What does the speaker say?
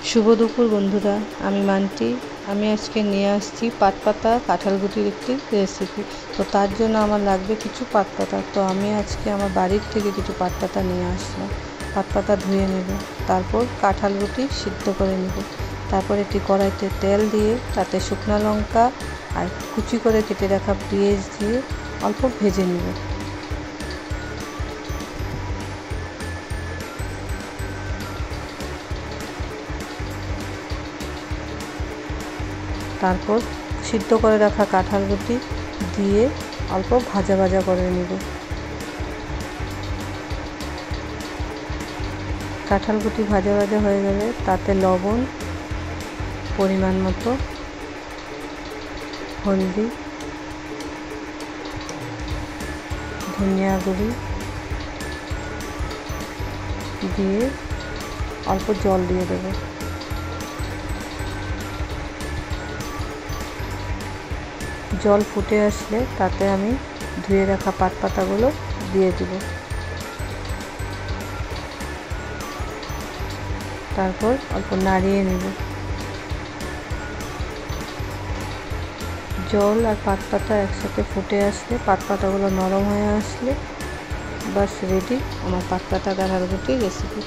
শুভ দুপুর বন্ধুরা, আমি মান্টি। আমি আজকে নিয়ে আসছি পাটপাতা কাঁঠালগুটির একটি রেসিপি। তো তার জন্য আমার লাগবে কিছু পাটপাতা। তো আমি আজকে আমার বাড়ির থেকে কিছু পাটপাতা নিয়ে আসলাম। পাটপাতা ধুয়ে নেব, তারপর কাঁঠালগুটি সিদ্ধ করে নেব। তারপর একটি কড়াইতে তেল দিয়ে তাতে শুকনো লঙ্কা আর কুচি করে কেটে রাখা পেঁয়াজ দিয়ে অল্প ভেজে নেব। তারপর সিদ্ধ করে রাখা কাঁঠালগুটি দিয়ে অল্প ভাজা ভাজা করে নেব। কাঁঠালগুটি ভাজা ভাজা হয়ে গেলে তাতে লবণ, পরিমাণ মতো হলদি, ধনিয়া গুঁড়ি দিয়ে অল্প জল দিয়ে দেব। জল ফুটে আসলে তাতে আমি ধুয়ে রাখা পাটপাতাগুলো দিয়ে দেব। তারপর অল্প নাড়িয়ে নেব। জল আর পাটপাতা একসাথে ফুটে আসলে, পাটপাতাগুলো নরম হয়ে আসলে বাস রেডি আমার পাটপাতা কাঁঠালগুটির রেসিপি।